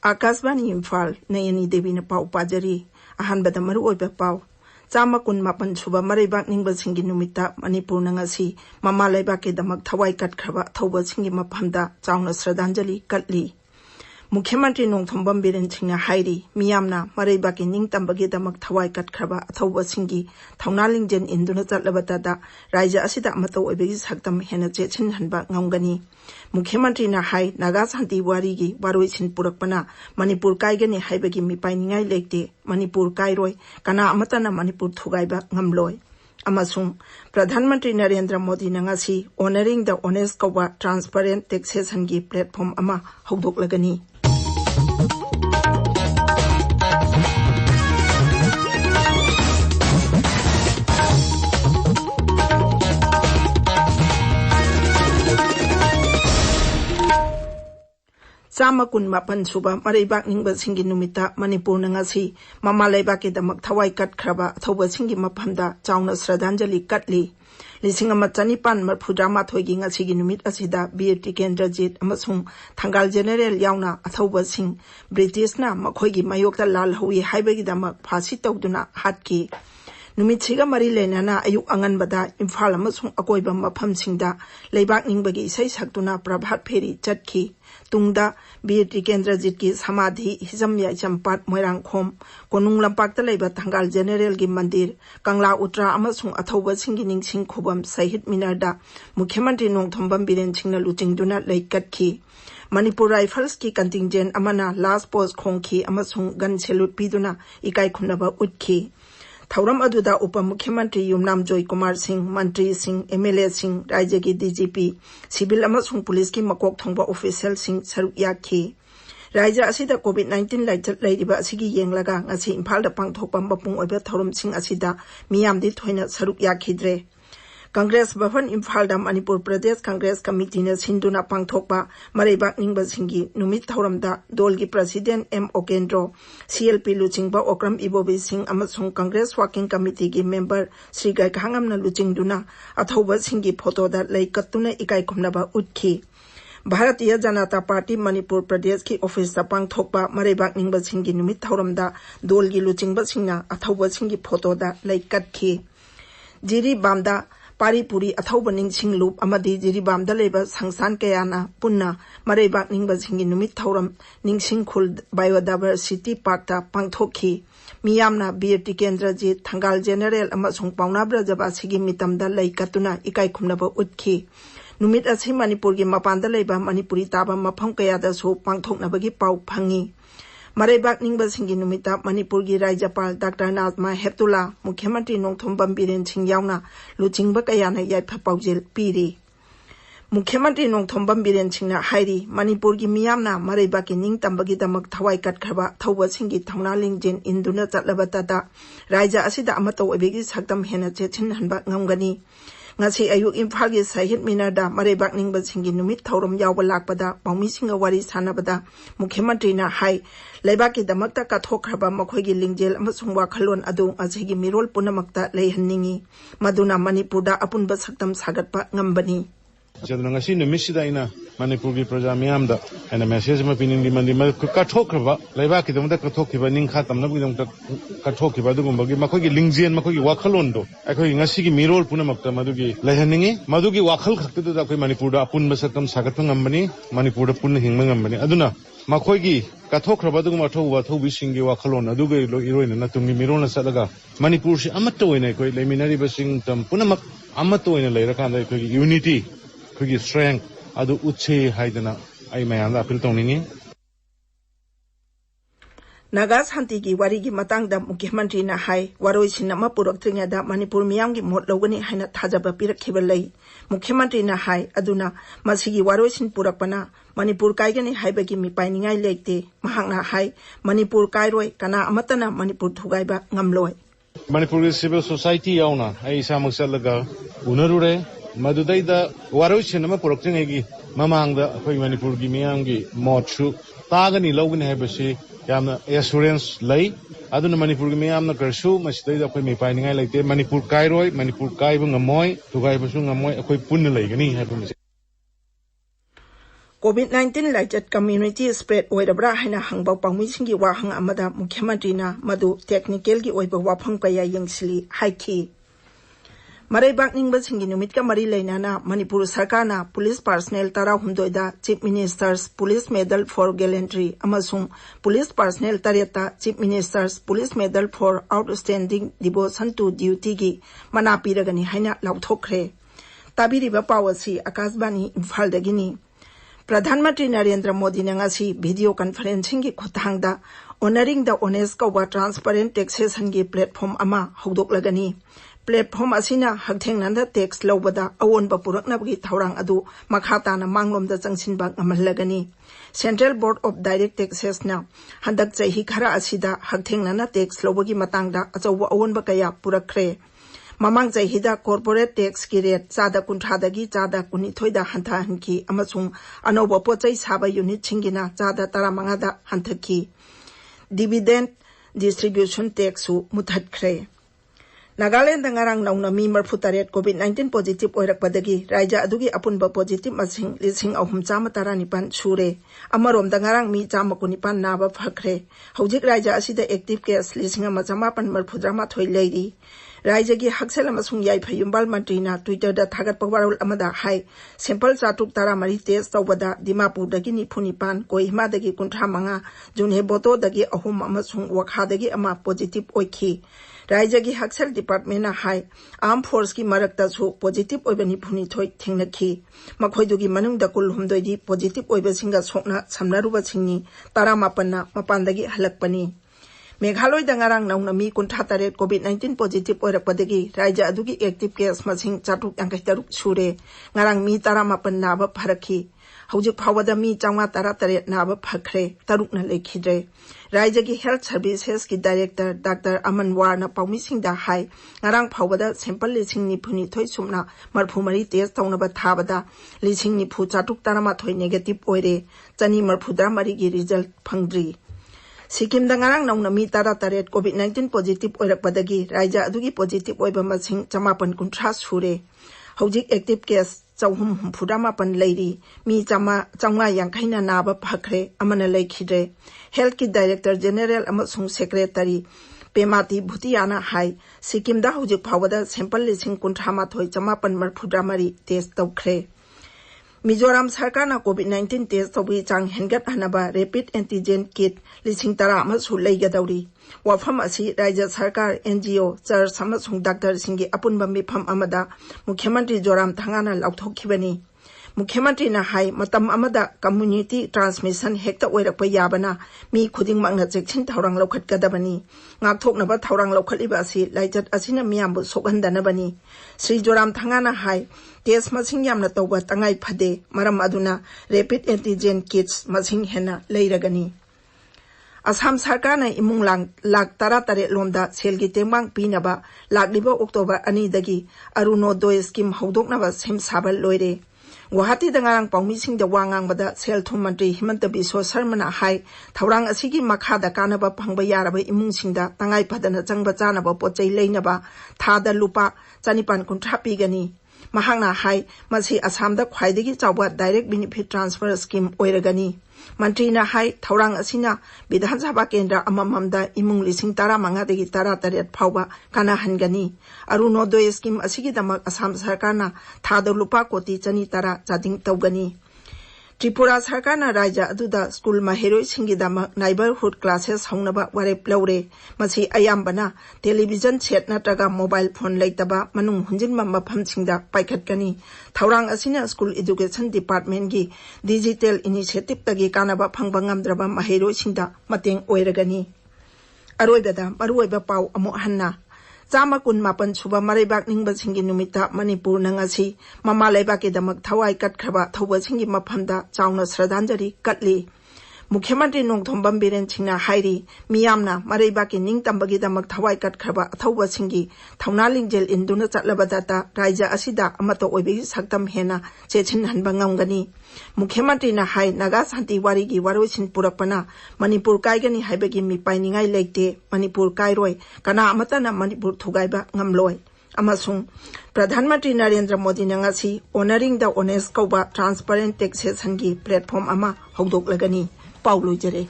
Akasbani Imphal Nayani Devina Pau Pajari Ahanbada Maru Oiba Pau Chama kun mapan suba maribak ningba singi numita Manipur nangasi mama laibake damak thawai kat khaba thawba singi maphamda chauna Shraddhanjali katli Mukhyamantri Nongthombam Biren Singna hairi miyamna maribaki ningtambagi damak thawai kat khaba thawba singi thaunalingjin induna chatlabatada raija asida matau obegi saktam hena chechin hanba ngamgani Mukhyamantri na hai Naga Santi warigi waroi sin purakpana Manipur kaigani haibagi mipainingai lekte Manipur kairoi kana amatana Manipur thugaiba ngamloi Amasung Pradhan Mantri Narendra Modi nangasi honoring the honest kawa transparent taxation gi platform ama haudoklagani Sama kun mapan suba maribak ningba singi numita Manipur nangasi mama laibake damak thawai kat khraba thawba singi maphamda chauna Shraddhanjali katli Lising Chanipan Marpudama Thoigi ngasi numit asida BFT Kendrajit amasung Thangal General yauna athawba sing British na makhoigi mayokta lal hui haibagi damak phasi tawduna hatki Numitsiga mari lenana ayuk anganbada Imphal amasung akoiba maphamsingda leibak ningbagi isai saktuna prabhat pheri chatki Tungda BFT Kendrajit ki samadhi hizamya champat moirang khom konung lampakta leiba Thangal General gi mandir Kangla Utra amasung athawba singi ningsing khubam sahit minarda Mukhyamantri Nongthombam Biren Singna luchingduna leikatki Manipur Rifles ki contingent amana last post khongki amasung gun salute piduna ikai khunaba utki Thauram aduda Upa Mukhyamantri Yumnam Joy Kumar Singh, Mantri Singh, MLA Singh, Raja ki DGP, Civil amasung Police ki makok thongba official Singh saruk yakhi. Raja asida COVID-19 laitat lairiba asigi yenglaga ngasi Imphal da pangthokpa mapung oiba Thauram Singh asida miyamdi thoina saruk yakhidre. Congress Bhavan Imphal da Manipur Pradesh Congress Committee na sinduna pangthokpa maribak ningba singi numit thauramda dolgi President M. Okendro, CLP Luchingba Okram Ibobi Singh amasung Congress Working Committee ki member Sri Gaikhangam na luchingduna athawba singi photo da laikatuna ikai khumnaba utki. Bharatiya Janata Party Manipur Pradesh ki office da pangthokpa maribak ningba singi numit thauramda dolgi luchingba singna athawba singi photo da laikatki. Jiri Bamda Paripuri athawba ningsing loop amadi jiribamda leba sangsan kayana punna maribak ningba singi numit thauram ningsing khul biodiversity park ta pangthokhi miyamna BFT Kendrajit Thangal General amasung pauna brajaba sigi mitamda laikatuna ikai khumnaba utki numit asi Manipur gi mapanda leba Manipuri taba mafam kayada so pangthoknabagi pau phangi Maribak ningba singi numita Manipur gi Rajapal Dr. Nazma Heptullah Mukhyamantri Nongthombam Biren Singh yauna luchingba kayana yaipa paujel piri Mukhyamantri Nongthombam Biren Singh na hairi Manipur gi miyamna maribak ki ningtambagi damak thawai kat khaba thawba singi thaunalingjin induna chatlabatada raja asida amato obegi saktam hena chechin hanba ngamgani Ngasi ayuk Imphal gi sahit minarda maribak ningba singi numit thauram yawba lakpada paumi singa wari sanabada Mukhyamantri na hai Laibaki damakta kathokhraba makhoigi lingjel amasung wakhalon adu asigi mirol punamakta leihanningi maduna Manipurda apunba saktam sagatpa ngambani Jadna ngasi numisida ina Manipur gi praja miyamda ana message ma pinin di mandi ma kathokhraba laibaki damda kathokhiba ningkha tamnabgi damta kathokhiba dugumba gi makhoigi lingjen makhoigi wakhalon do akhoi ngasi gi mirol punamakta madugi leihanningi madugi wakhal khakta da akhoi Manipurda apunba saktam sagatpa ngambani Manipurda punna hingma ngambani aduna Makhoigi kathokhraba duguma thowa thobi singi wakhalon aduga iroina natumni mirona sadaga Manipur si amatta oina koi leminari basing tam punamak amatta oina leirakanda koi unity koi strength adu utse haidana ai mayanda appeal tawningi Naga Santi gi wari gi matangda Mukhyamantri na hai waroi sinama puraktrinya da Manipur miyam gi mot logani haina thajaba pirakhiba lei Mukhyamantri na hai aduna masigi waroi sin purakpana Manipur kaigani haibagi mipainingai lekte mahangna hai Manipur kairoi kana amatana Manipur thugaiba ngamloi Manipur civil society yauna ai samak salaga unarure madudaida waroi sinama puraktrinya gi mamangda akhoi Manipur gi miyam gi motsu tagani logani haibasi yamna assurance lay aduna Manipur gi miyamna karsu masida akhoi mipainingai lekte Manipur kairoi Manipur kaiba ngamoi thugaiba su ngamoi akhoi punna leigani haibasi COVID-19 लाइचत community spread ओइरब्रा हाइना हंगबा पाउमिसिंगी वाहंग अमदा मुख्यमंत्री ना मधु technical की ओइबा वाफम कया यंगसिली हाइखी मरैबाक निंगबसिंगी नुमित का मरी लेनाना मणिपुर सरकार ना police personnel 13 chief ministers police medal for gallantry अमसुंग police personnel 13 chief ministers police medal for outstanding devotion to duty की मना पीरगनी हाइना लाउथोखरे ताबिरिबा पावसी आकाशवाणी इम्फालदगिनी प्रधानमंत्री नरेंद्र मोदी ने वीडियो कॉन्फ्रेंसिंग की खुथांगदा ऑनरिंग द ऑनेस्ट कौबा ट्रांसपेरेंट टैक्सेशन की प्लेटफॉर्म अमा हौदोक्लगनी प्लेटफॉर्म असिना हकथेंगनदा टैक्स लौबदा अवोनबा पुरकनबगी थौरांग अदु मखाताना मांगलोमदा चंगसिनबा ngमहलगनी central board of direct taxes ना हंदक चही खरा असिदा हकथेंगनना टैक्स लौबगी मतंगदा अचौबा अवोनबा कया पुरखरे ममांग चाहिदा कॉर्पोरेट टैक्स की रेट चादा कुंठादगी चादा कुनिथोइदा हंथाहनकी अमसुंग अनोबा पोचै साबा यूनिट छिंगिना चादा 15 हंथकी डिविडेंड डिस्ट्रीब्यूशन टैक्स मुथतखरे Nagaland ngarang nauna mi 48 COVID-19 positive oirakpadagi raija adugi apunba positive masing 3,319 sure amarom da ngarang mi 119 naba phakre hojik raija asida active case 1,530 leiri raija gi haksel amasung yai phayumbal mantri na twitter da thagat pawarul amada hai sample chatuk tara mari test tawbada dimapur dagi ni phunipan kohima dagi 35 junhe boto dagi ahum amasung wakha dagi ama positive oikhi राज्य की हक्सल department high arm force की मरक्तसु positive ओइबनी फुनिथोइ थेंगनखी मखोइदुगी मनुंग the कुल हुमदोइदी positive ओइबसिंगा सोकना समनारुबसिंगनी 19 ना मपानदगी हलकपनी Meghalaya दंगारांग नौनमी 53 COVID-19 positive ओइरकपदगी राज्य अदुगी active case मसिंग 453 सुरे ngarang मी 19 नाबा फरखी हौजिक फावदा मी 413 नाबा फखरे तरुकना लेखिद्रे राज्य की हेल्थ सर्विसेज की डायरेक्टर डॉक्टर अमन वार पाउमिसिंग दा हाई ngarang फावदा सैंपल 9,000 सुमना मरफुमरी टेस्ट तौनबा थाबदा 9,413 नेगेटिव ओइरे 230 की रिजल्ट फंगद्री सिक्किम दंगारांग नौनमी 13 COVID-19 पॉजिटिव ओइरकपदगी राज्य अदुगी पॉजिटिव ओइबा मसिंग 550 सुरे हौजिक एक्टिव केस 464 लेरी मी 450 नाबा फखरे अमन लेखिद्रे हेल्थ की डायरेक्टर जनरल अमसुंग सेक्रेटरी पेमाती भूतियाना हाई सिक्किम दा हौजिक फावदा सैंपल 530 टेस्ट तौखरे मिजोराम सरकार ना COVID-19 टेस्ट तौबी चांग हेंगत हनबा रैपिड एंटीजन किट 10,000 अमसु लेगदौरी वाफम असी राज्य सरकार NGO चर्च अमसुंग डॉक्टर सिंगी अपुनबा मिफम अमदा मुख्यमंत्री जोराम थांगाना लौथोखिबनी मुख्यमंत्री ना हाई मतम अमदा कम्युनिटी ट्रांसमिशन हेक्ता ओइरकपा याबना मी खुदिंग मांगना चेक्सिन थौरांग लौखटगदबनी ngakthoknaba thorang lawkhaliba asi laijat asina miyambu sokhandanabani Shri जोराम थांगाना हाई टेस्ट मसिंग यामना तौबा तंगाई फदे मरम अदुना रैपिड एंटीजन किट्स मसिंग हेना लेरगनी असम सरकार ने इमुंग लाख 13 लोमदा सेल की तेंबांग पीनबा लाखलिबा अक्टोबर 2 दगी अरुणोदय स्कीम हौदोकनबा सेम साबल लोइरे गुवाहाटी दंगारांग पाउमिसिंग द वांगांगबदा सेल थुम मंत्री हिमंत बिस्व शर्मा हाई थौरांग असिगी मखादा कानबा फंगबा यारबा इमुंगसिंगदा तंगाई फदना चंगबा चानबा पोचै लेनबा थादा लुपा 450 पीगनी महांगना हाई मसी असमदा ख्वाइदगी चावबा डायरेक्ट बेनिफिट ट्रांसफर स्कीम ओइरगनी मंत्री ना हाई थौरांग असिना विधानसभा केंद्र अमममदा इमुंग 15 दगी 13 फावबा काना हनगनी अरुणोदय स्कीम असिगी दमक असम सरकार ना थादा लुपा कोटी 210 चादिंग तौगनी त्रिपुरा सरकार ना राज्य अदुदा स्कूल महेरोई सिंगी दमक नाइबरहुड क्लासेस हौनबा वारेप लौरे मसी अयाम्बना टेलीविजन सेट नत्रगा मोबाइल फोन लेतबा मनुंग हुंजिनबा मफमसिंगदा पाइखटकनी थौरांग असिना स्कूल एजुकेशन डिपार्टमेंट की डिजिटल इनिशिएटिव तगी कानबा फंगबा ngamdraba महेरोई सिंगदा मतेंग ओइरगनी अरोइबदा मरुओइबा पाउ अमु हन्ना चामा 19 सुबा मरैबाक निंगबसिंगी नुमिता मणिपुर नंगासी ममा लेबाके दमक थवाई कटखरबा थौबसिंगी मफमदा चाउना श्रद्धांजलि कटली मुख्यमंत्री नोंगथोंबम बीरेन सिंहना हाइरी मियामना मरैबाके निंगतंबगी दमक थवाई कटखरबा अथौबसिंगी थौना लिंजेल इंदुना चटलबदाता राज्य असिदा अमतो ओइबेगी सक्तम हेना चेचिन हनबा ngamgani मुख्यमंत्री ना हाई नागा शांति वारी की वारोसिन पुरकपना मणिपुर कायगनी हाइबगी मिपाइनिंगाई लेते मणिपुर कायरोय कना अमतना मणिपुर थुगाइबा ngamloi अमसुंग प्रधानमंत्री नरेंद्र मोदी नंगासी ऑनरिंग द ऑनेस्ट कौबा ट्रांसपेरेंट टैक्सेशन की प्लेटफॉर्म अमा हौदोकलगनी पाउ लोइजरे।